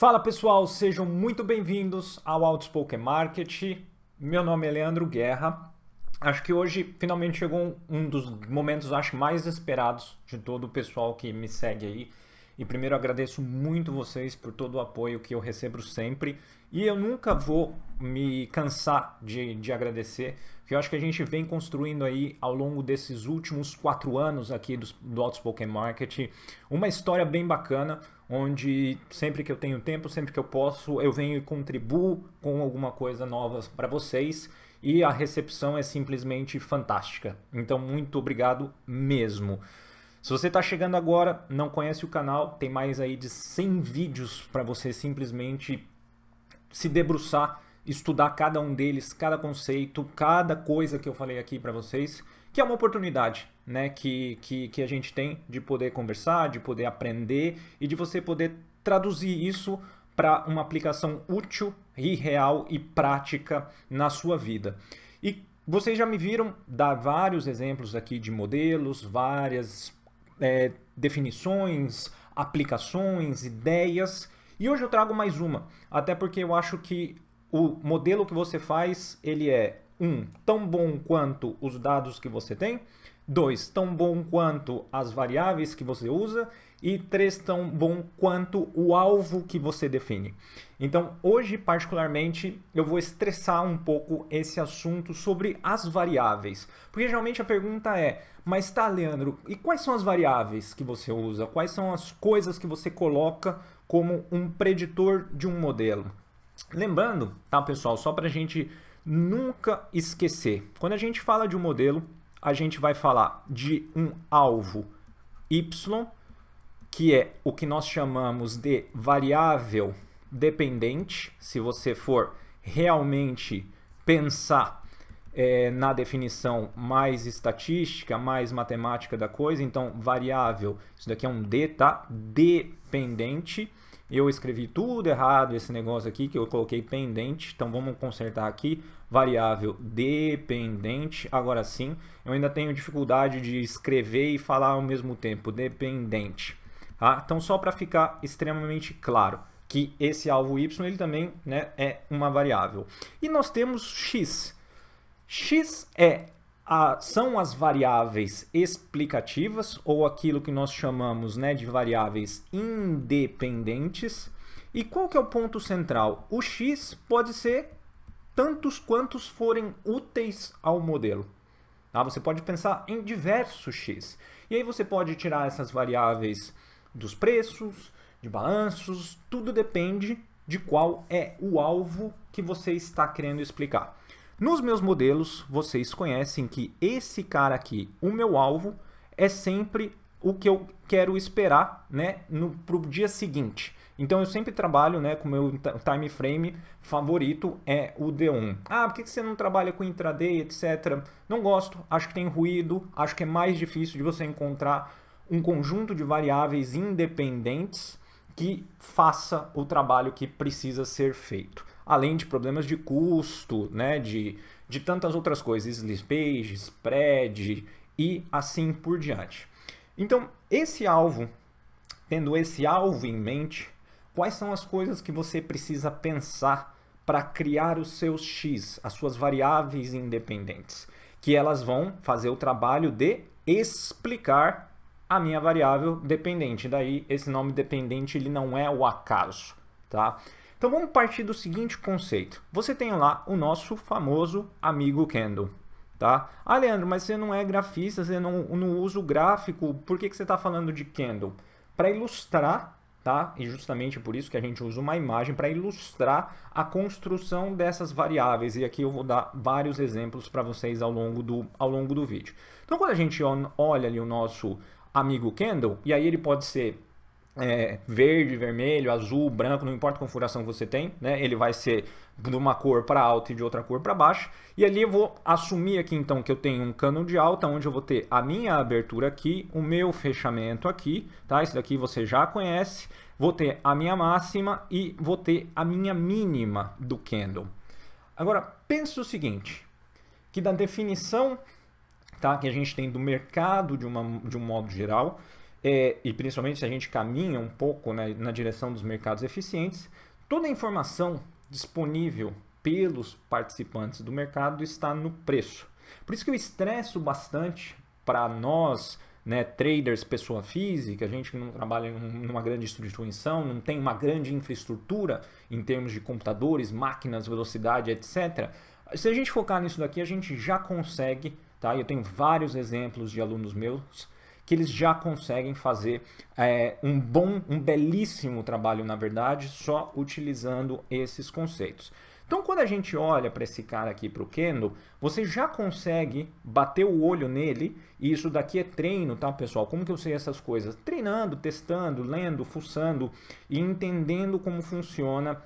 Fala pessoal, sejam muito bem-vindos ao Outspoken Market. Meu nome é Leandro Guerra. Acho que hoje finalmente chegou um dos momentos, acho, mais esperados de todo o pessoal que me segue aí. E primeiro agradeço muito vocês por todo o apoio que eu recebo sempre. E eu nunca vou me cansar de agradecer, porque eu acho que a gente vem construindo aí ao longo desses últimos 4 anos aqui do Outspoken Market uma história bem bacana, onde sempre que eu tenho tempo, sempre que eu posso, eu venho e contribuo com alguma coisa nova para vocês. E a recepção é simplesmente fantástica. Então, muito obrigado mesmo. Se você está chegando agora, não conhece o canal, tem mais aí de 100 vídeos para você simplesmente se debruçar, estudar cada um deles, cada conceito, cada coisa que eu falei aqui para vocês, que é uma oportunidade, né, que a gente tem de poder conversar, de poder aprender e de você poder traduzir isso para uma aplicação útil e real e prática na sua vida. E vocês já me viram dar vários exemplos aqui de modelos, várias definições, aplicações, ideias, e hoje eu trago mais uma, até porque eu acho que o modelo que você faz, ele é tão bom quanto os dados que você tem, 2, tão bom quanto as variáveis que você usa, e 3, tão bom quanto o alvo que você define. Então, hoje, particularmente, eu vou estressar um pouco esse assunto sobre as variáveis. Porque geralmente a pergunta é, mas tá, Leandro, e quais são as variáveis que você usa? Quais são as coisas que você coloca como um preditor de um modelo? Lembrando, tá, pessoal, só para a gente nunca esquecer, quando a gente fala de um modelo, a gente vai falar de um alvo Y, que é o que nós chamamos de variável dependente. Se você for realmente pensar na definição mais estatística, mais matemática da coisa, então variável, isso daqui é um D, tá? Dependente. Eu escrevi tudo errado esse negócio aqui, que eu coloquei pendente, então vamos consertar aqui, variável dependente. Agora sim, eu ainda tenho dificuldade de escrever e falar ao mesmo tempo, dependente. Tá? Então só para ficar extremamente claro que esse alvo Y ele também, né, é uma variável. E nós temos X. X são as variáveis explicativas, ou aquilo que nós chamamos, né, de variáveis independentes. E qual que é o ponto central? O X pode ser tantos quantos forem úteis ao modelo. Tá? Você pode pensar em diversos X. E aí você pode tirar essas variáveis dos preços, de balanços, tudo depende de qual é o alvo que você está querendo explicar. Nos meus modelos, vocês conhecem que esse cara aqui, o meu alvo, é sempre o que eu quero esperar, né, para o dia seguinte. Então eu sempre trabalho, né, com o meu time frame favorito é o D1. Ah, por que você não trabalha com intraday, etc? Não gosto, acho que tem ruído, acho que é mais difícil de você encontrar um conjunto de variáveis independentes que faça o trabalho que precisa ser feito. Além de problemas de custo, né, de tantas outras coisas, slippage, spread e assim por diante. Então, tendo esse alvo em mente, quais são as coisas que você precisa pensar para criar os seus X, as suas variáveis independentes? Que elas vão fazer o trabalho de explicar a minha variável dependente. Daí, esse nome dependente ele não é o acaso, tá? Então vamos partir do seguinte conceito. Você tem lá o nosso famoso amigo candle, tá? Ah, Leandro, mas você não é grafista, você não usa o gráfico, por que você está falando de candle? Para ilustrar, tá? E justamente por isso que a gente usa uma imagem para ilustrar a construção dessas variáveis. E aqui eu vou dar vários exemplos para vocês ao longo do vídeo. Então quando a gente olha ali o nosso amigo candle, e aí ele pode ser verde, vermelho, azul, branco, não importa a configuração que você tem, né? Ele vai ser de uma cor para alta e de outra cor para baixo. E ali eu vou assumir aqui então que eu tenho um cano de alta, onde eu vou ter a minha abertura aqui, o meu fechamento aqui, tá? Isso daqui você já conhece. Vou ter a minha máxima e vou ter a minha mínima do candle. Agora, pense o seguinte, que da definição, tá, que a gente tem do mercado de um modo geral, e principalmente se a gente caminha um pouco, né, na direção dos mercados eficientes, toda a informação disponível pelos participantes do mercado está no preço. Por isso que eu estresso bastante para nós, né, traders, pessoa física, a gente que não trabalha numa grande instituição, não tem uma grande infraestrutura em termos de computadores, máquinas, velocidade, etc. Se a gente focar nisso daqui, a gente já consegue, tá? Eu tenho vários exemplos de alunos meus que eles já conseguem fazer um belíssimo trabalho, na verdade, só utilizando esses conceitos. Então, quando a gente olha para esse cara aqui, para o Kendo, você já consegue bater o olho nele, e isso daqui é treino, tá, pessoal? Como que eu sei essas coisas? Treinando, testando, lendo, fuçando e entendendo como funciona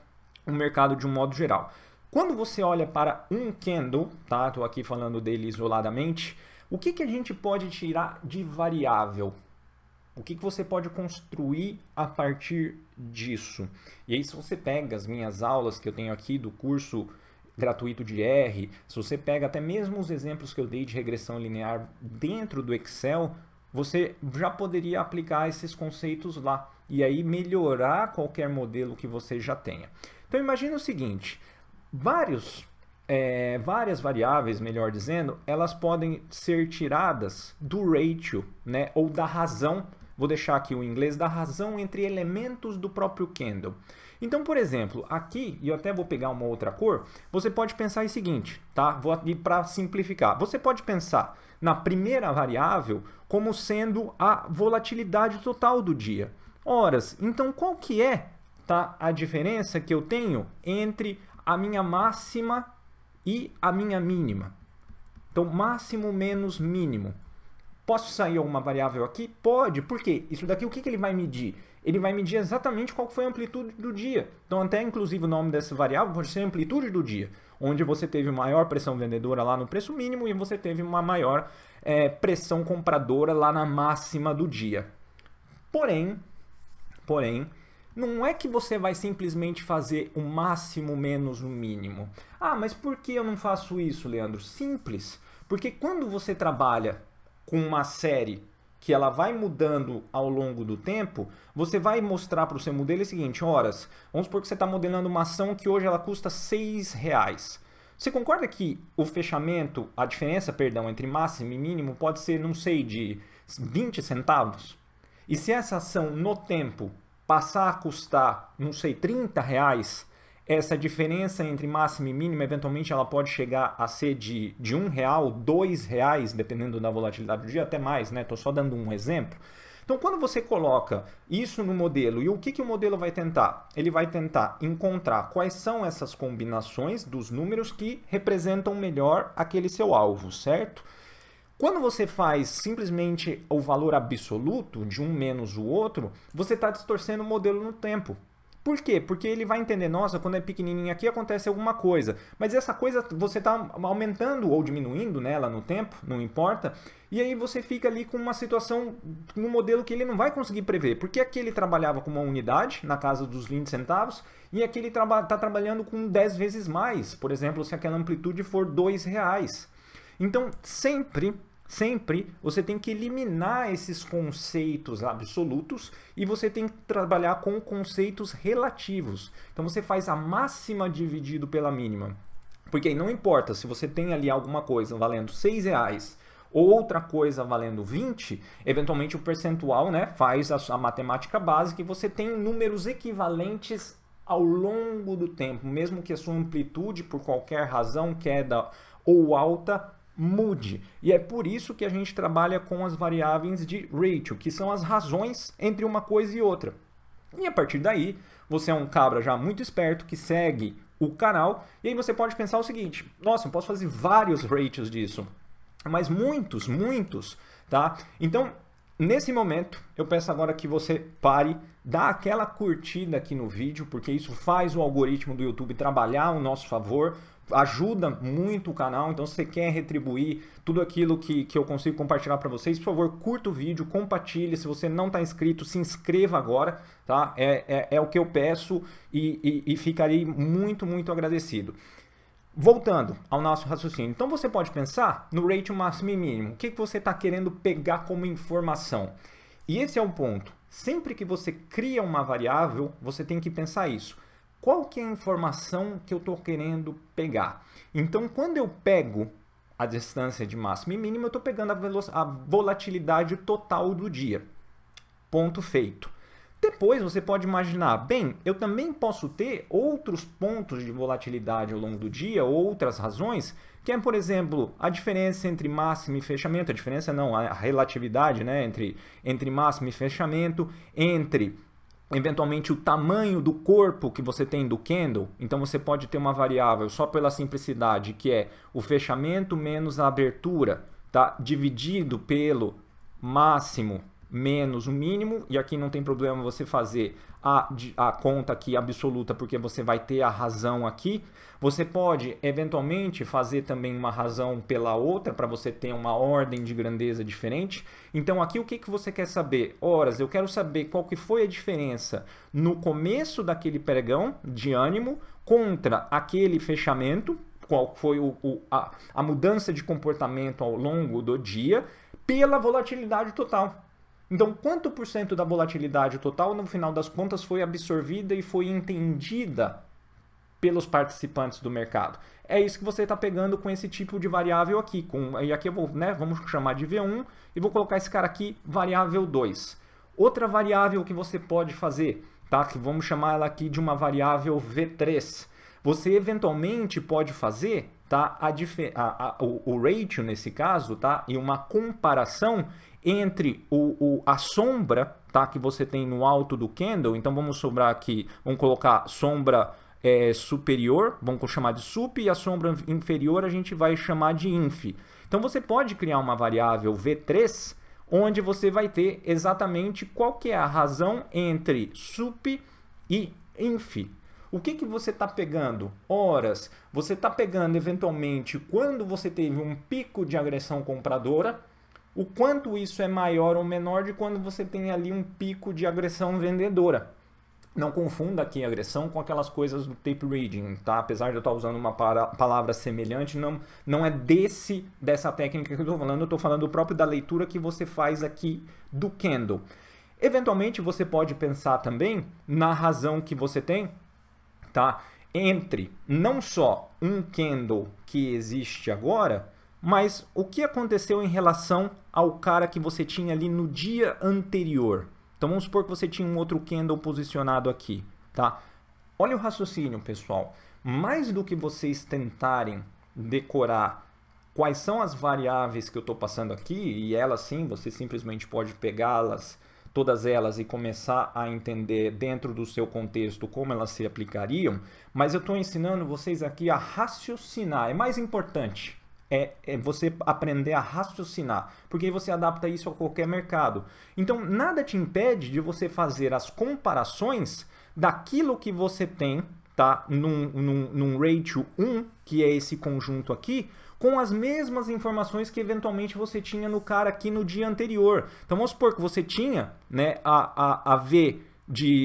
o mercado de um modo geral. Quando você olha para um Kendo, tá? Estou aqui falando dele isoladamente, o que a gente pode tirar de variável? O que você pode construir a partir disso? E aí, se você pega as minhas aulas que eu tenho aqui do curso gratuito de R, se você pega até mesmo os exemplos que eu dei de regressão linear dentro do Excel, você já poderia aplicar esses conceitos lá e aí melhorar qualquer modelo que você já tenha. Então, imagine o seguinte, várias variáveis, melhor dizendo, elas podem ser tiradas do ratio, né, ou da razão. Vou deixar aqui o inglês, da razão entre elementos do próprio Kendo. Então, por exemplo, aqui, e eu até vou pegar uma outra cor, você pode pensar o seguinte, tá? Vou aqui para simplificar. Você pode pensar na primeira variável como sendo a volatilidade total do dia. Horas. Então, qual que é, tá, a diferença que eu tenho entre a minha máxima e a minha mínima? Então, máximo menos mínimo. Posso sair alguma variável aqui? Pode. Por quê? Isso daqui, o que ele vai medir? Ele vai medir exatamente qual foi a amplitude do dia. Então, até inclusive o nome dessa variável pode ser amplitude do dia, onde você teve maior pressão vendedora lá no preço mínimo e você teve uma maior pressão compradora lá na máxima do dia. Porém, não é que você vai simplesmente fazer o máximo menos o mínimo. Ah, mas por que eu não faço isso, Leandro? Simples. Porque quando você trabalha com uma série que ela vai mudando ao longo do tempo, você vai mostrar para o seu modelo o seguinte, horas, vamos supor que você está modelando uma ação que hoje ela custa R$6. Você concorda que o fechamento, a diferença, perdão, entre máximo e mínimo pode ser, não sei, de 20 centavos? E se essa ação no tempo passar a custar, não sei, R$30, essa diferença entre máximo e mínimo, eventualmente ela pode chegar a ser de R$1, R$2, dependendo da volatilidade do dia, até mais, né? Estou só dando um exemplo. Então, quando você coloca isso no modelo, e o que o modelo vai tentar? Ele vai tentar encontrar quais são essas combinações dos números que representam melhor aquele seu alvo, certo? Quando você faz simplesmente o valor absoluto de um menos o outro, você está distorcendo o modelo no tempo. Por quê? Porque ele vai entender, nossa, quando é pequenininho aqui acontece alguma coisa. Mas essa coisa você está aumentando ou diminuindo nela no tempo, não importa. E aí você fica ali com uma situação, no modelo que ele não vai conseguir prever. Porque aqui ele trabalhava com uma unidade, na casa dos 20 centavos, e aqui ele está trabalhando com 10 vezes mais. Por exemplo, se aquela amplitude for R$2. Então, sempre você tem que eliminar esses conceitos absolutos e você tem que trabalhar com conceitos relativos. Então você faz a máxima dividido pela mínima. Porque aí não importa se você tem ali alguma coisa valendo R$6 ou outra coisa valendo 20, eventualmente o percentual, né, faz a matemática básica e você tem números equivalentes ao longo do tempo, mesmo que a sua amplitude, por qualquer razão, queda ou alta, mude. E é por isso que a gente trabalha com as variáveis de ratio, que são as razões entre uma coisa e outra. E a partir daí, você é um cabra já muito esperto que segue o canal, e aí você pode pensar o seguinte, nossa, eu posso fazer vários ratios disso, mas muitos, tá? Então, nesse momento, eu peço agora que você pare, dá aquela curtida aqui no vídeo, porque isso faz o algoritmo do YouTube trabalhar ao nosso favor, ajuda muito o canal. Então, se você quer retribuir tudo aquilo que eu consigo compartilhar para vocês, por favor, curta o vídeo, compartilhe. Se você não está inscrito, se inscreva agora, tá? É o que eu peço e ficarei muito agradecido. Voltando ao nosso raciocínio. Então, você pode pensar no ratio máximo e mínimo. O que você está querendo pegar como informação? E esse é o ponto. Sempre que você cria uma variável, você tem que pensar isso. Qual que é a informação que eu estou querendo pegar? Então, quando eu pego a distância de máximo e mínimo, eu estou pegando a volatilidade total do dia. Ponto feito. Depois você pode imaginar, bem, eu também posso ter outros pontos de volatilidade ao longo do dia, outras razões, que é, por exemplo, a diferença entre máximo e fechamento, a diferença não, a relatividade, né, entre máximo e fechamento, entre eventualmente o tamanho do corpo que você tem do candle. Então você pode ter uma variável só pela simplicidade, que é o fechamento menos a abertura, tá? Dividido pelo máximo menos o mínimo, e aqui não tem problema você fazer a conta aqui absoluta, porque você vai ter a razão aqui. Você pode eventualmente fazer também uma razão pela outra, para você ter uma ordem de grandeza diferente. Então aqui o que você quer saber? Horas, eu quero saber qual que foi a diferença no começo daquele pregão de ânimo contra aquele fechamento, qual foi a mudança de comportamento ao longo do dia, pela volatilidade total. Então, quanto por cento da volatilidade total, no final das contas, foi absorvida e foi entendida pelos participantes do mercado? É isso que você está pegando com esse tipo de variável aqui. E aqui eu vou, vamos chamar de V1 e vou colocar esse cara aqui, variável 2. Outra variável que você pode fazer, tá? Que vamos chamar ela aqui de uma variável V3. Você eventualmente pode fazer, tá? O ratio nesse caso, tá? E uma comparação entre a sombra, tá, que você tem no alto do candle. Então vamos sobrar aqui, vamos colocar sombra superior, vamos chamar de sup, e a sombra inferior a gente vai chamar de inf. Então você pode criar uma variável V3, onde você vai ter exatamente qual que é a razão entre sup e inf. O que você está pegando? Horas. Você está pegando eventualmente quando você teve um pico de agressão compradora, o quanto isso é maior ou menor de quando você tem ali um pico de agressão vendedora. Não confunda aqui agressão com aquelas coisas do tape reading, tá? Apesar de eu estar usando uma palavra semelhante, não é dessa técnica que eu estou falando, eu estou falando próprio da leitura que você faz aqui do candle. Eventualmente você pode pensar também na razão que você tem, tá? Entre não só um candle que existe agora, mas o que aconteceu em relação ao cara que você tinha ali no dia anterior. Então vamos supor que você tinha um outro candle posicionado aqui, tá? Olha o raciocínio, pessoal. Mais do que vocês tentarem decorar quais são as variáveis que eu estou passando aqui, e elas sim, você simplesmente pode pegá-las, todas elas, e começar a entender dentro do seu contexto como elas se aplicariam, mas eu estou ensinando vocês aqui a raciocinar. É mais importante. É você aprender a raciocinar, porque aí você adapta isso a qualquer mercado. Então, nada te impede de você fazer as comparações daquilo que você tem, tá, num ratio 1, que é esse conjunto aqui, com as mesmas informações que eventualmente você tinha no cara aqui no dia anterior. Então, vamos supor que você tinha, né, a V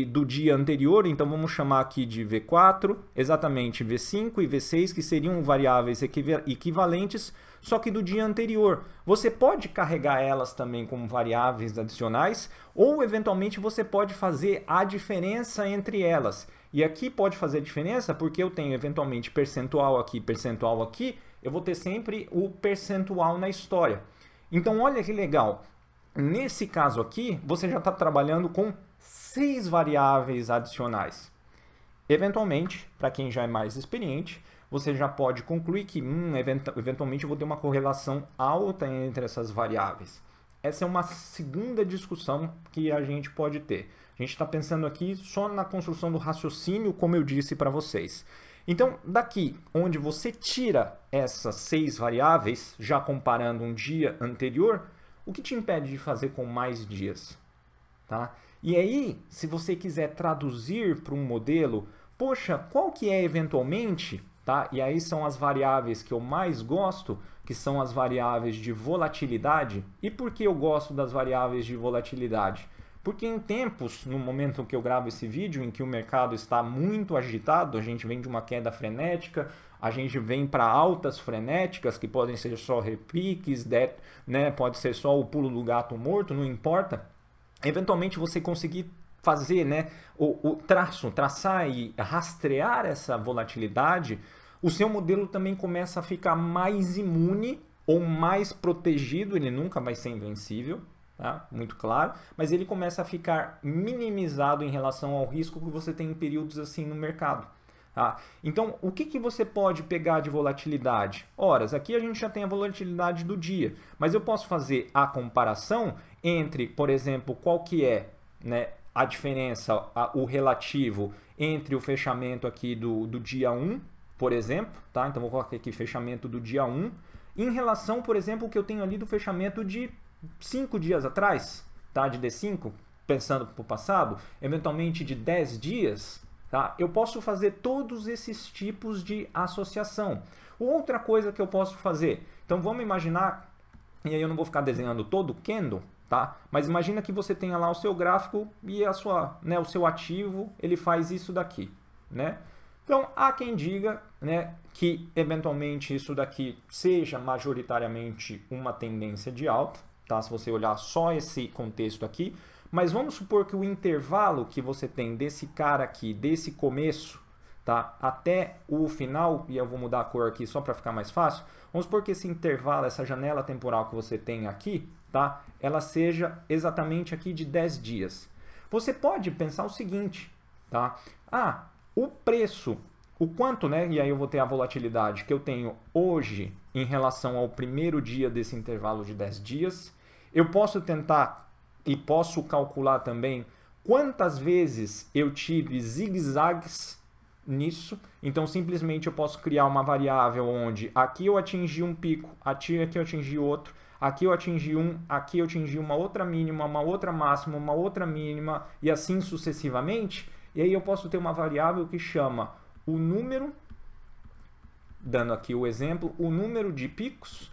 do dia anterior, então vamos chamar aqui de V4, exatamente V5 e V6, que seriam variáveis equivalentes, só que do dia anterior. Você pode carregar elas também como variáveis adicionais, ou eventualmente você pode fazer a diferença entre elas. E aqui pode fazer a diferença porque eu tenho eventualmente percentual aqui, eu vou ter sempre o percentual na história. Então olha que legal, nesse caso aqui você já está trabalhando com 6 variáveis adicionais. Eventualmente, para quem já é mais experiente, você já pode concluir que eventualmente eu vou ter uma correlação alta entre essas variáveis. Essa é uma segunda discussão que a gente pode ter. A gente está pensando aqui só na construção do raciocínio, como eu disse para vocês. Então, daqui onde você tira essas 6 variáveis, já comparando um dia anterior, o que te impede de fazer com mais dias? Tá? E aí, se você quiser traduzir para um modelo, poxa, qual que é eventualmente, tá? E aí são as variáveis que eu mais gosto, que são as variáveis de volatilidade. E por que eu gosto das variáveis de volatilidade? Porque em tempos, no momento que eu gravo esse vídeo, em que o mercado está muito agitado, a gente vem de uma queda frenética, a gente vem para altas frenéticas, que podem ser só repiques, né? Pode ser só o pulo do gato morto, não importa. eventualmente você conseguir fazer, né, traçar e rastrear essa volatilidade, o seu modelo também começa a ficar mais imune ou mais protegido. Ele nunca vai ser invencível, tá? Muito claro, mas ele começa a ficar minimizado em relação ao risco que você tem em períodos assim no mercado. Tá? Então, o que você pode pegar de volatilidade? Horas, aqui a gente já tem a volatilidade do dia, mas eu posso fazer a comparação entre, por exemplo, qual que é, né, a diferença, o relativo entre o fechamento aqui do dia 1, por exemplo, tá? Então vou colocar aqui fechamento do dia 1, em relação, por exemplo, o que eu tenho ali do fechamento de 5 dias atrás, tá? De D5, pensando para o passado, eventualmente de 10 dias, tá? Eu posso fazer todos esses tipos de associação. Outra coisa que eu posso fazer, então vamos imaginar, e aí eu não vou ficar desenhando todo o candle, tá? Mas imagina que você tenha lá o seu gráfico e a sua, né, o seu ativo, ele faz isso daqui, né? Então, há quem diga, né, que eventualmente isso daqui seja majoritariamente uma tendência de alta, tá? Se você olhar só esse contexto aqui, mas vamos supor que o intervalo que você tem desse cara aqui, desse começo, tá, até o final, e eu vou mudar a cor aqui só para ficar mais fácil, vamos supor que esse intervalo, essa janela temporal que você tem aqui, tá, ela seja exatamente aqui de 10 dias. Você pode pensar o seguinte, tá? O preço, o quanto, né? E aí eu vou ter a volatilidade que eu tenho hoje em relação ao primeiro dia desse intervalo de 10 dias. Eu posso tentar e posso calcular também quantas vezes eu tive zigue-zagues nisso. Então, simplesmente eu posso criar uma variável onde aqui eu atingi um pico, aqui eu atingi outro, aqui eu atingi um, aqui eu atingi uma outra mínima, uma outra máxima, uma outra mínima e assim sucessivamente. E aí eu posso ter uma variável que chama o número, dando aqui o exemplo, o número de picos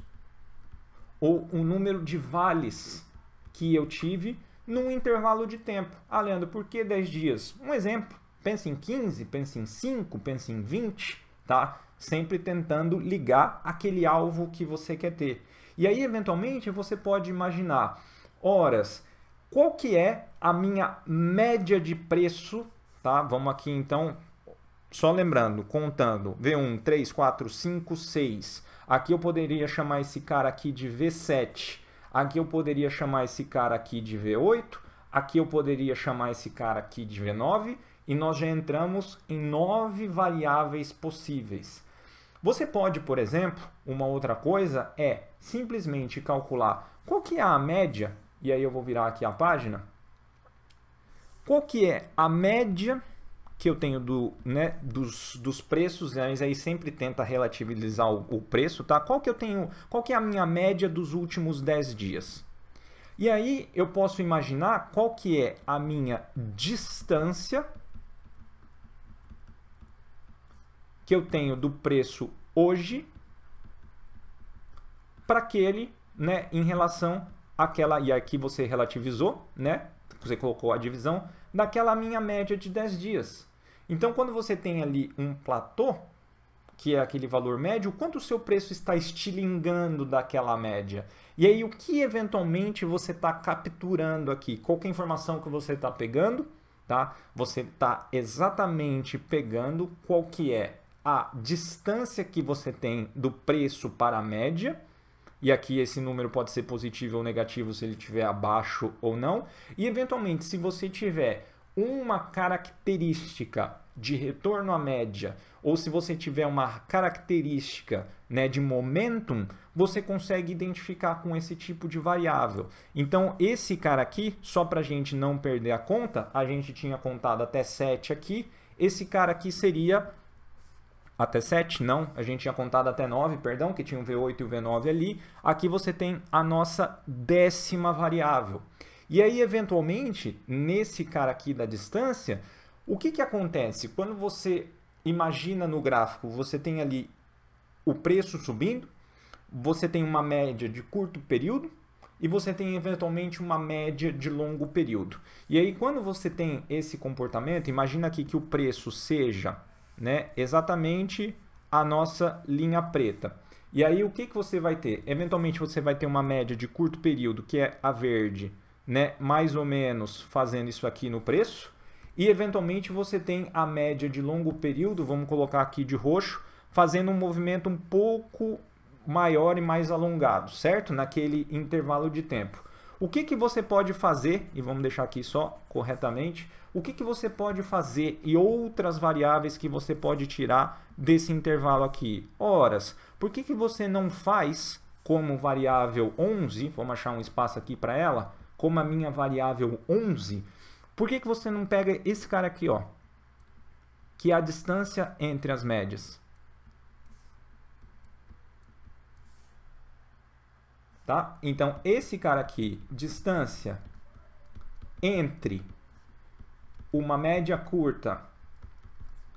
ou o número de vales que eu tive num intervalo de tempo. Ah, Leandro, por que 10 dias? Um exemplo, pense em 15, pense em 5, pense em 20, tá? Sempre tentando ligar aquele alvo que você quer ter. E aí, eventualmente, você pode imaginar, horas, qual que é a minha média de preço, tá? Vamos aqui, então, só lembrando, contando, V1, 3, 4, 5, 6. Aqui eu poderia chamar esse cara aqui de V7. Aqui eu poderia chamar esse cara aqui de V8. Aqui eu poderia chamar esse cara aqui de V9. E nós já entramos em 9 variáveis possíveis. Você pode, por exemplo, uma outra coisa é simplesmente calcular qual que é a média, e aí eu vou virar aqui a página, qual que é a média que eu tenho dos preços, mas aí sempre tenta relativizar o preço, tá? Qual que é a minha média dos últimos 10 dias? E aí eu posso imaginar qual que é a minha distância que eu tenho do preço hoje para aquele, né, em relação àquela, e aqui você relativizou, né? Você colocou a divisão daquela minha média de 10 dias. Então, quando você tem ali um platô, que é aquele valor médio, quanto o seu preço está estilingando daquela média? E aí, o que eventualmente você está capturando aqui? Qual que é a informação que você está pegando? Tá? Você está exatamente pegando qual que é a distância que você tem do preço para a média. E aqui esse número pode ser positivo ou negativo se ele estiver abaixo ou não. E eventualmente, se você tiver uma característica de retorno à média, ou se você tiver uma característica, né, de momentum, você consegue identificar com esse tipo de variável. Então, esse cara aqui, só para a gente não perder a conta, a gente tinha contado até 7 aqui, esse cara aqui seria... Até 7, não, a gente tinha contado até 9, perdão, que tinha o V8 e o V9 ali. Aqui você tem a nossa 10ª variável. E aí, eventualmente, nesse cara aqui da distância, o que acontece? Quando você imagina no gráfico, você tem ali o preço subindo, você tem uma média de curto período e você tem, eventualmente, uma média de longo período. E aí, quando você tem esse comportamento, imagina aqui que o preço seja... né, exatamente a nossa linha preta. E aí o que você vai ter? Eventualmente você vai ter uma média de curto período, que é a verde, né, mais ou menos fazendo isso aqui no preço. E eventualmente você tem a média de longo período, vamos colocar aqui de roxo, fazendo um movimento um pouco maior e mais alongado, certo? Naquele intervalo de tempo. O que que você pode fazer, e vamos deixar aqui só corretamente, o que que você pode fazer e outras variáveis que você pode tirar desse intervalo aqui? Horas. Por que que você não faz como variável 11, vamos achar um espaço aqui para ela, como a minha variável 11, por que que você não pega esse cara aqui, ó, que é a distância entre as médias? Tá? Então, esse cara aqui, distância entre uma média curta,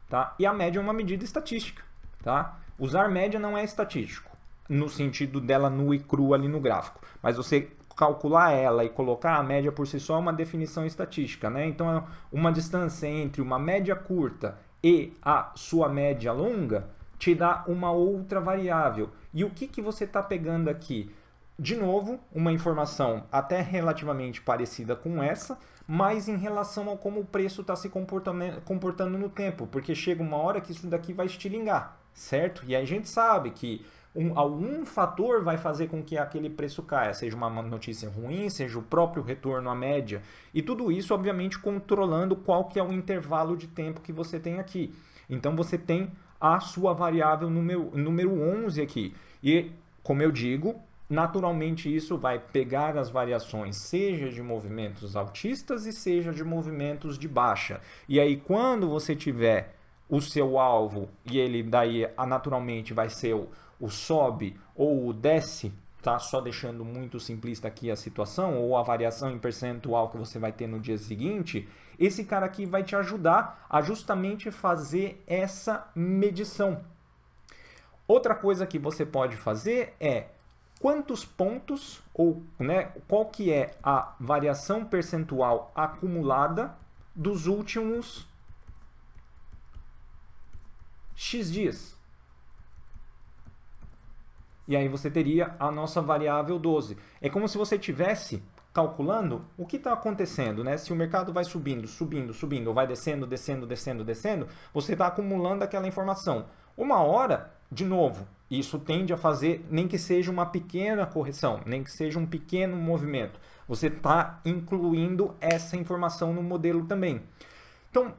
tá? E a média é uma medida estatística, tá? Usar média não é estatístico, no sentido dela nua e crua ali no gráfico, mas você calcular ela e colocar a média por si só é uma definição estatística, né? Então, uma distância entre uma média curta e a sua média longa te dá uma outra variável. E o que que você está pegando aqui? De novo, uma informação até relativamente parecida com essa, mas em relação a como o preço está se comportando no tempo, porque chega uma hora que isso daqui vai estilingar, certo? E aí a gente sabe que algum fator vai fazer com que aquele preço caia, seja uma notícia ruim, seja o próprio retorno à média, e tudo isso, obviamente, controlando qual que é o intervalo de tempo que você tem aqui. Então, você tem a sua variável número 11 aqui, e, como eu digo, naturalmente isso vai pegar as variações, seja de movimentos altistas e seja de movimentos de baixa. E aí, quando você tiver o seu alvo, e ele daí naturalmente vai ser o sobe ou o desce, tá? Só deixando muito simplista aqui a situação, ou a variação em percentual que você vai ter no dia seguinte, esse cara aqui vai te ajudar a justamente fazer essa medição. Outra coisa que você pode fazer é quantos pontos, ou né, qual que é a variação percentual acumulada dos últimos X dias. E aí você teria a nossa variável 12. É como se você estivesse calculando o que está acontecendo, né? Se o mercado vai subindo, subindo, subindo, ou vai descendo, descendo, descendo, descendo, você está acumulando aquela informação. Uma hora, de novo, isso tende a fazer, nem que seja uma pequena correção, nem que seja um pequeno movimento. Você está incluindo essa informação no modelo também. Então,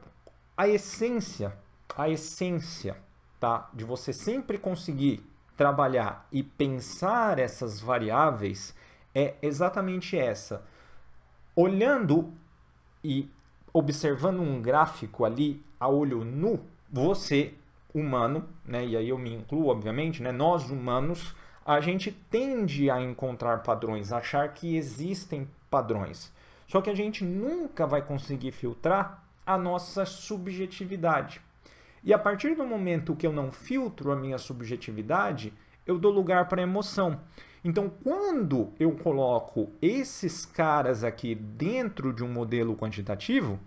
a essência, tá, de você sempre conseguir trabalhar e pensar essas variáveis é exatamente essa. Olhando e observando um gráfico ali a olho nu, você, humano, né, e aí eu me incluo, obviamente, né, nós humanos, a gente tende a encontrar padrões, a achar que existem padrões. Só que a gente nunca vai conseguir filtrar a nossa subjetividade. E a partir do momento que eu não filtro a minha subjetividade, eu dou lugar para a emoção. Então, quando eu coloco esses caras aqui dentro de um modelo quantitativo,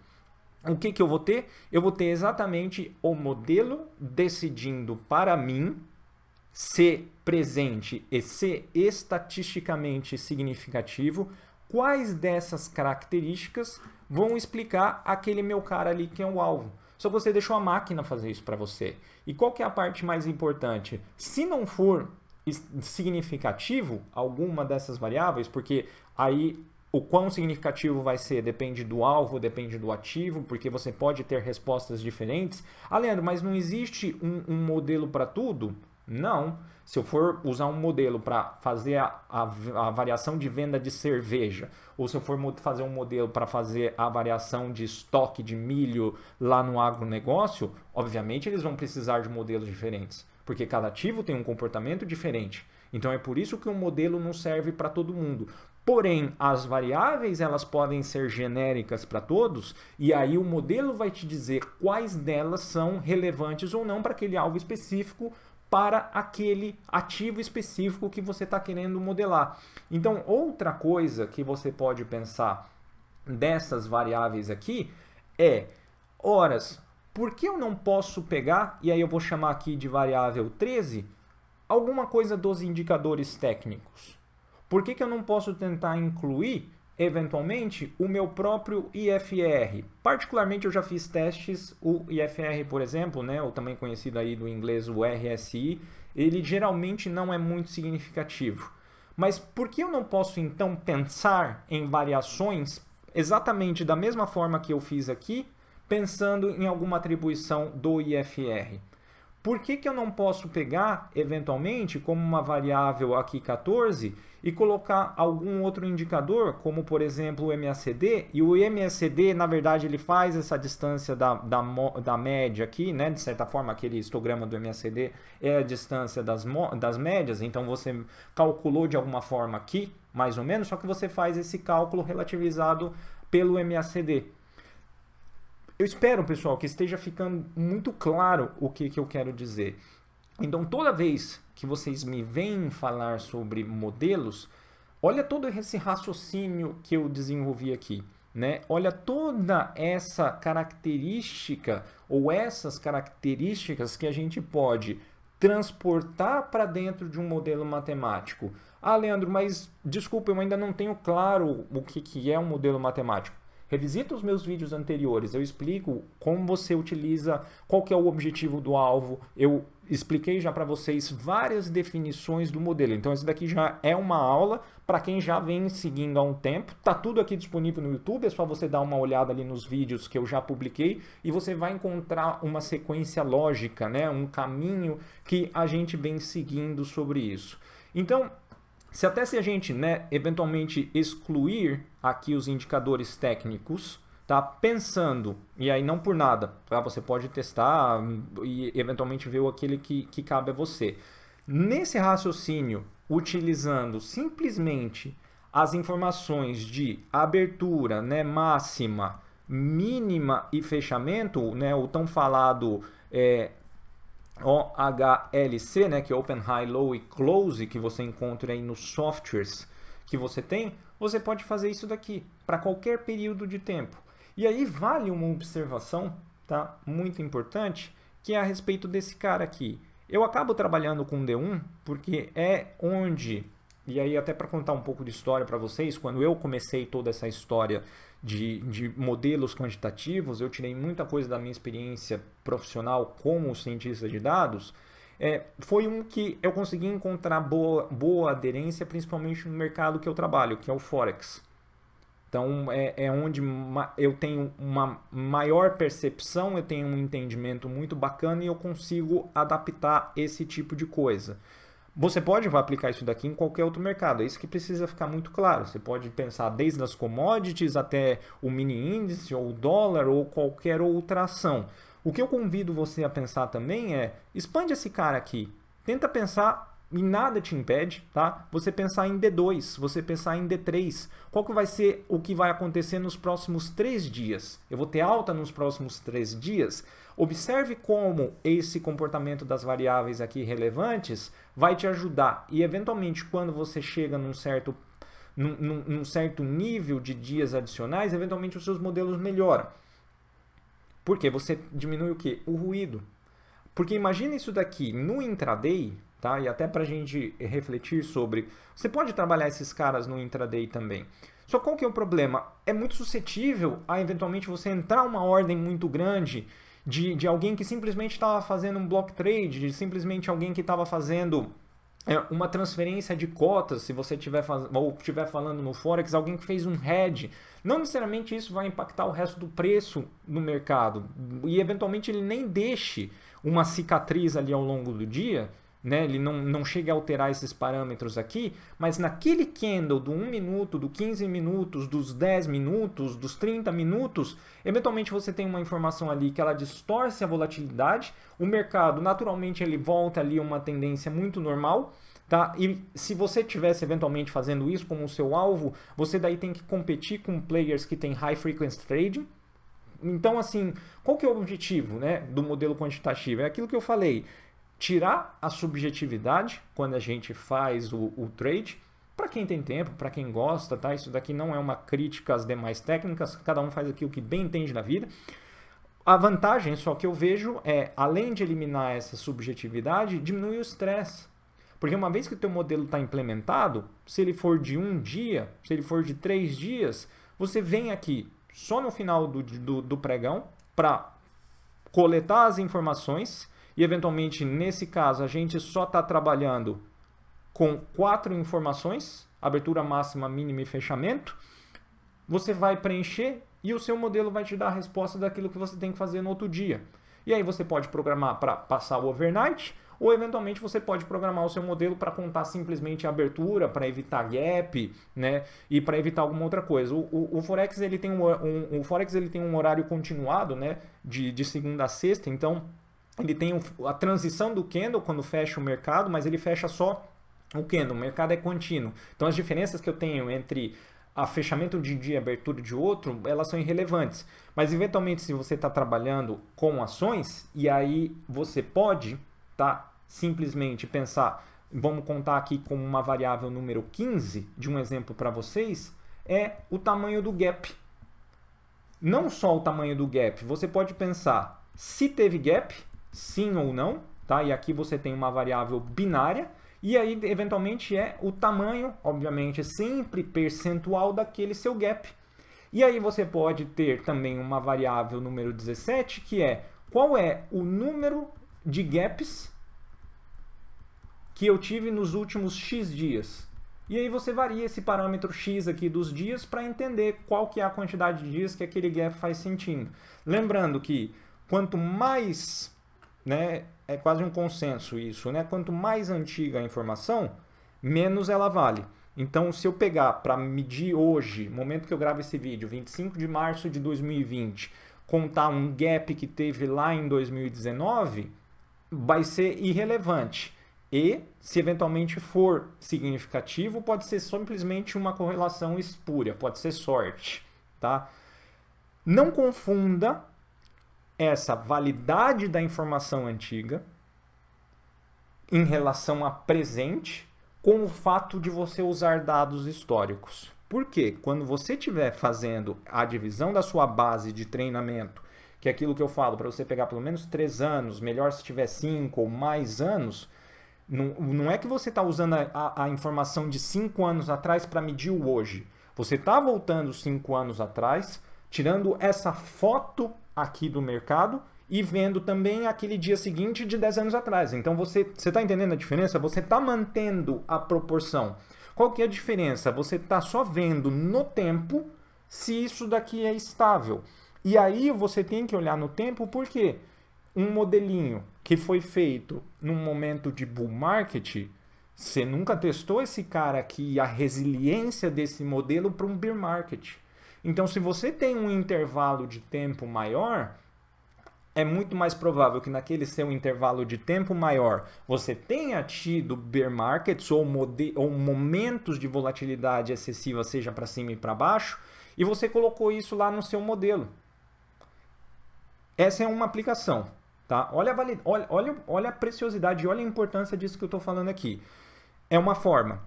o que que eu vou ter? Eu vou ter exatamente o modelo decidindo para mim ser presente e ser estatisticamente significativo quais dessas características vão explicar aquele meu cara ali que é o alvo. Só você deixou a máquina fazer isso para você. E qual que é a parte mais importante? Se não for significativo alguma dessas variáveis, porque aí o quão significativo vai ser depende do alvo, depende do ativo, porque você pode ter respostas diferentes. Ah, Leandro, mas não existe um modelo para tudo? Não. Se eu for usar um modelo para fazer a variação de venda de cerveja, ou se eu for fazer um modelo para fazer a variação de estoque de milho lá no agronegócio, obviamente eles vão precisar de modelos diferentes, porque cada ativo tem um comportamento diferente. Então é por isso que um modelo não serve para todo mundo. Porém, as variáveis elas podem ser genéricas para todos, e aí o modelo vai te dizer quais delas são relevantes ou não para aquele alvo específico, para aquele ativo específico que você está querendo modelar. Então, outra coisa que você pode pensar dessas variáveis aqui é, horas, por que eu não posso pegar, e aí eu vou chamar aqui de variável 13, alguma coisa dos indicadores técnicos? Por que eu não posso tentar incluir eventualmente, o meu próprio IFR. Particularmente, eu já fiz testes, o IFR, por exemplo, né, ou também conhecido aí do inglês, o RSI, ele geralmente não é muito significativo. Mas por que eu não posso, então, pensar em variações exatamente da mesma forma que eu fiz aqui, pensando em alguma atribuição do IFR? Por que eu não posso pegar, eventualmente, como uma variável aqui 14 e colocar algum outro indicador, como por exemplo o MACD, e o MACD, na verdade, ele faz essa distância da média aqui, né? De certa forma, aquele histograma do MACD é a distância das médias, então você calculou de alguma forma aqui, mais ou menos, só que você faz esse cálculo relativizado pelo MACD. Eu espero, pessoal, que esteja ficando muito claro o que eu quero dizer. Então, toda vez que vocês me veem falar sobre modelos, olha todo esse raciocínio que eu desenvolvi aqui, né? Olha toda essa característica ou essas características que a gente pode transportar para dentro de um modelo matemático. Ah, Leandro, mas desculpa, eu ainda não tenho claro o que é um modelo matemático. Revisita os meus vídeos anteriores, eu explico como você utiliza, qual que é o objetivo do alvo, eu expliquei já para vocês várias definições do modelo. Então, esse daqui já é uma aula para quem já vem seguindo há um tempo. Tá tudo aqui disponível no YouTube, é só você dar uma olhada ali nos vídeos que eu já publiquei e você vai encontrar uma sequência lógica, né? Um caminho que a gente vem seguindo sobre isso. Então, se a gente, né, eventualmente excluir aqui os indicadores técnicos, tá? Pensando, e aí não por nada, tá? Você pode testar e eventualmente ver aquele que cabe a você. Nesse raciocínio, utilizando simplesmente as informações de abertura, né, máxima, mínima e fechamento, né, o tão falado OHLC, né, que é Open, High, Low e Close, que você encontra aí nos softwares que você tem, você pode fazer isso daqui para qualquer período de tempo. E aí vale uma observação, tá, muito importante, que é a respeito desse cara aqui. Eu acabo trabalhando com D1 porque é onde, e aí até para contar um pouco de história para vocês, quando eu comecei toda essa história de modelos quantitativos, eu tirei muita coisa da minha experiência profissional como cientista de dados, foi um que eu consegui encontrar boa aderência, principalmente no mercado que eu trabalho, que é o Forex. Então, é onde eu tenho uma maior percepção, eu tenho um entendimento muito bacana e eu consigo adaptar esse tipo de coisa. Você pode aplicar isso daqui em qualquer outro mercado, é isso que precisa ficar muito claro. Você pode pensar desde as commodities até o mini índice, ou o dólar, ou qualquer outra ação. O que eu convido você a pensar também expande esse cara aqui. Tenta pensar, e nada te impede, tá? Você pensar em D2, você pensar em D3. Qual que vai ser o que vai acontecer nos próximos 3 dias? Eu vou ter alta nos próximos 3 dias? Observe como esse comportamento das variáveis aqui relevantes vai te ajudar. E, eventualmente, quando você chega num certo nível de dias adicionais, eventualmente os seus modelos melhoram. Por quê? Você diminui o quê? O ruído. Porque imagina isso daqui no intraday, tá? E até para a gente refletir sobre... Você pode trabalhar esses caras no intraday também. Só qual que é o problema? É muito suscetível a, eventualmente, você entrar uma ordem muito grande de alguém que simplesmente estava fazendo um block trade, de simplesmente alguém que estava fazendo uma transferência de cotas, se você estiver falando no Forex, alguém que fez um hedge. Não necessariamente isso vai impactar o resto do preço no mercado. E, eventualmente, ele nem deixe uma cicatriz ali ao longo do dia, né? Ele não chega a alterar esses parâmetros aqui, mas naquele candle do 1 minuto, do 15 minutos, dos 10 minutos, dos 30 minutos, eventualmente você tem uma informação ali que ela distorce a volatilidade, o mercado naturalmente ele volta ali a uma tendência muito normal, tá? E se você estivesse eventualmente fazendo isso como o seu alvo, você daí tem que competir com players que tem high frequency trading. Então, assim, qual que é o objetivo, né, do modelo quantitativo? É aquilo que eu falei, tirar a subjetividade quando a gente faz o trade, para quem tem tempo, para quem gosta, tá? Isso daqui não é uma crítica às demais técnicas, cada um faz aquilo que bem entende na vida. A vantagem só que eu vejo além de eliminar essa subjetividade, diminuir o estresse. Porque uma vez que o teu modelo está implementado, se ele for de 1 dia, se ele for de 3 dias, você vem aqui só no final do pregão para coletar as informações e, eventualmente, nesse caso, a gente só está trabalhando com 4 informações, abertura máxima, mínima e fechamento. Você vai preencher e o seu modelo vai te dar a resposta daquilo que você tem que fazer no outro dia. E aí você pode programar para passar o overnight, ou eventualmente você pode programar o seu modelo para contar simplesmente a abertura, para evitar gap, né? E para evitar alguma outra coisa. O Forex ele tem um horário continuado, né? De segunda a sexta, então ele tem a transição do candle quando fecha o mercado, mas ele fecha só o candle, o mercado é contínuo. Então as diferenças que eu tenho entre a fechamento de um dia e abertura de outro, elas são irrelevantes. Mas eventualmente se você está trabalhando com ações, e aí você pode simplesmente pensar, vamos contar aqui como uma variável número 15, de um exemplo para vocês, é o tamanho do gap. Não só o tamanho do gap, você pode pensar se teve gap, sim ou não, tá? E aqui você tem uma variável binária, e aí eventualmente é o tamanho, obviamente, sempre percentual daquele seu gap. E aí você pode ter também uma variável número 17, que é qual é o número de gaps que eu tive nos últimos X dias. E aí você varia esse parâmetro X aqui dos dias para entender qual que é a quantidade de dias que aquele gap faz sentido. Lembrando que quanto mais, né, é quase um consenso isso, né? Quanto mais antiga a informação, menos ela vale. Então, se eu pegar para medir hoje, momento que eu gravo esse vídeo, 25 de março de 2020, contar um gap que teve lá em 2019, vai ser irrelevante. E, se eventualmente for significativo, pode ser simplesmente uma correlação espúria, pode ser sorte, tá? Não confunda essa validade da informação antiga em relação a presente com o fato de você usar dados históricos. Por quê? Quando você estiver fazendo a divisão da sua base de treinamento, que é aquilo que eu falo, para você pegar pelo menos 3 anos, melhor se tiver 5 ou mais anos, não é que você está usando a informação de 5 anos atrás para medir o hoje. Você está voltando 5 anos atrás, tirando essa foto aqui do mercado e vendo também aquele dia seguinte de 10 anos atrás. Então você está entendendo a diferença? Você está mantendo a proporção. Qual que é a diferença? Você está só vendo no tempo se isso daqui é estável. E aí você tem que olhar no tempo porque um modelinho que foi feito num momento de bull market, você nunca testou esse cara aqui e a resiliência desse modelo para um bear market. Então, se você tem um intervalo de tempo maior, é muito mais provável que naquele seu intervalo de tempo maior você tenha tido bear markets ou momentos de volatilidade excessiva, seja para cima e para baixo, e você colocou isso lá no seu modelo. Essa é uma aplicação. Tá? Olha a preciosidade, olha a importância disso que eu estou falando aqui. É uma forma.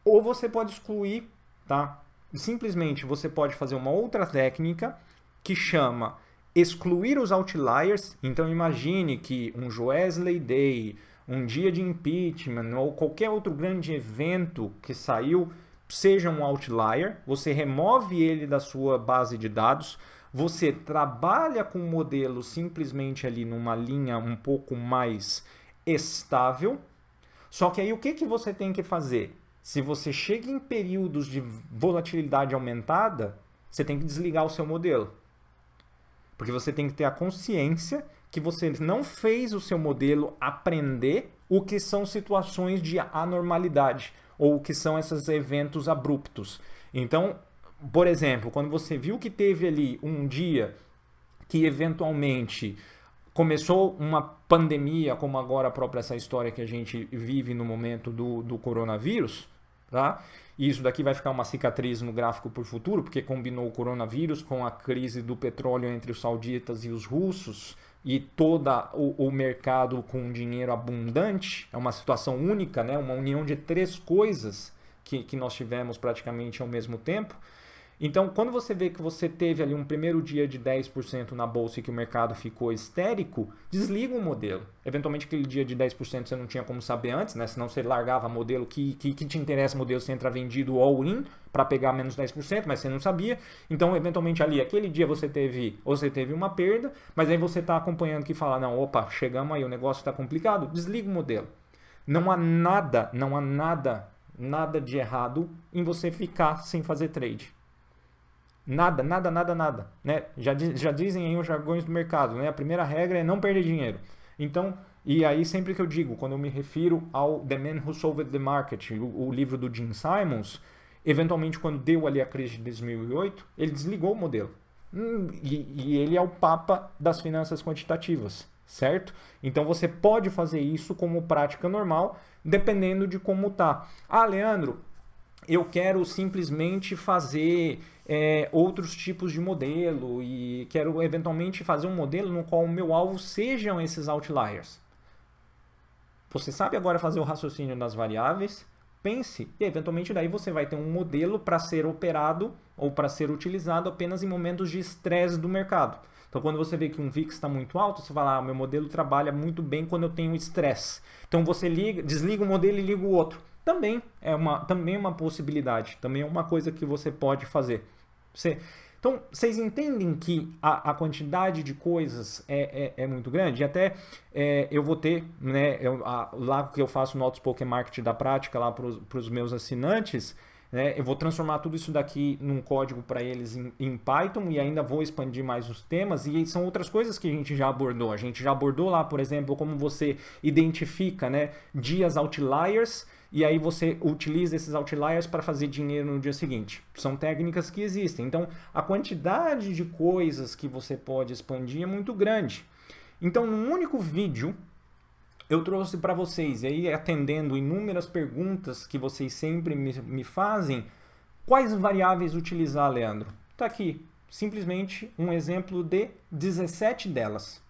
Ou você pode excluir, tá? Simplesmente você pode fazer uma outra técnica que chama excluir os outliers. Então imagine que um Joesley Day, um dia de impeachment ou qualquer outro grande evento que saiu seja um outlier. Você remove ele da sua base de dados. Você trabalha com o modelo simplesmente ali numa linha um pouco mais estável. Só que aí o que você tem que fazer? Se você chega em períodos de volatilidade aumentada, você tem que desligar o seu modelo. Porque você tem que ter a consciência que você não fez o seu modelo aprender o que são situações de anormalidade ou o que são esses eventos abruptos. Então, por exemplo, quando você viu que teve ali um dia que eventualmente começou uma pandemia, como agora a própria essa história que a gente vive no momento do coronavírus, tá? E isso daqui vai ficar uma cicatriz no gráfico por futuro, porque combinou o coronavírus com a crise do petróleo entre os sauditas e os russos e todo o mercado com dinheiro abundante. É uma situação única, né? Uma união de 3 coisas que nós tivemos praticamente ao mesmo tempo. Então, quando você vê que você teve ali um primeiro dia de 10% na bolsa e que o mercado ficou histérico, desliga o modelo. Eventualmente, aquele dia de 10% você não tinha como saber antes, né? Senão você largava modelo que te interessa, modelo você entra vendido all-in para pegar menos 10%, mas você não sabia. Então, eventualmente, ali, aquele dia você teve uma perda, mas aí você está acompanhando que fala, não, opa, chegamos aí, o negócio está complicado, desliga o modelo. Não há nada de errado em você ficar sem fazer trade. Nada, né? Já dizem aí os jargões do mercado, né? A primeira regra é não perder dinheiro. Então, e aí sempre que eu digo, quando eu me refiro ao The Man Who Solved the Market, o livro do Gene Simons, eventualmente quando deu ali a crise de 2008, ele desligou o modelo. E ele é o papa das finanças quantitativas, certo? Então você pode fazer isso como prática normal, dependendo de como tá. Ah, Leandro, eu quero simplesmente fazer outros tipos de modelo e quero eventualmente fazer um modelo no qual o meu alvo sejam esses outliers. Você sabe agora fazer o raciocínio das variáveis? Pense e eventualmente daí você vai ter um modelo para ser operado ou para ser utilizado apenas em momentos de estresse do mercado. Então, quando você vê que um VIX está muito alto, você fala, meu modelo trabalha muito bem quando eu tenho estresse. Então, você desliga o modelo e liga o outro. Também é uma possibilidade, também é uma coisa que você pode fazer. Então, vocês entendem que a quantidade de coisas é muito grande? E até eu vou ter, né, lá que eu faço no Outspoken Market da prática, lá para os meus assinantes, né, eu vou transformar tudo isso daqui num código para eles em Python e ainda vou expandir mais os temas. E são outras coisas que a gente já abordou. A gente já abordou lá, por exemplo, como você identifica, né, dias outliers. E aí você utiliza esses outliers para fazer dinheiro no dia seguinte. São técnicas que existem. Então, a quantidade de coisas que você pode expandir é muito grande. Então, num único vídeo, eu trouxe para vocês, e aí atendendo inúmeras perguntas que vocês sempre me fazem, quais variáveis utilizar, Leandro? Está aqui, simplesmente um exemplo de 17 delas.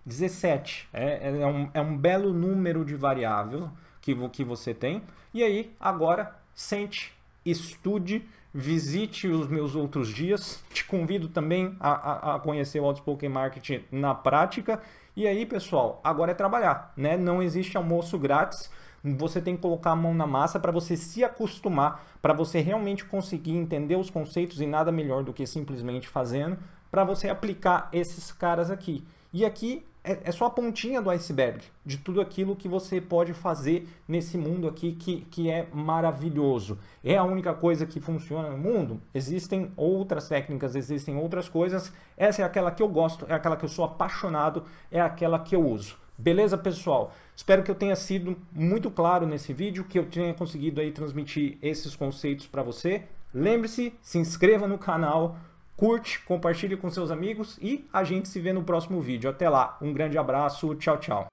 17. É um belo número de variáveis que você tem. E aí, agora, sente, estude, visite os meus outros dias. Te convido também a conhecer o Outspoken Market na prática. E aí, pessoal, agora é trabalhar, né? Não existe almoço grátis. Você tem que colocar a mão na massa para você se acostumar, para você realmente conseguir entender os conceitos e nada melhor do que simplesmente fazendo, para você aplicar esses caras aqui. E aqui é só a pontinha do iceberg de tudo aquilo que você pode fazer nesse mundo aqui que é maravilhoso. É a única coisa que funciona no mundo? Existem outras técnicas, existem outras coisas. Essa é aquela que eu gosto, é aquela que eu sou apaixonado, é aquela que eu uso. Beleza, pessoal? Espero que eu tenha sido muito claro nesse vídeo, que eu tenha conseguido aí transmitir esses conceitos para você. Lembre-se, se inscreva no canal, curte, compartilhe com seus amigos e a gente se vê no próximo vídeo. Até lá, um grande abraço, tchau, tchau.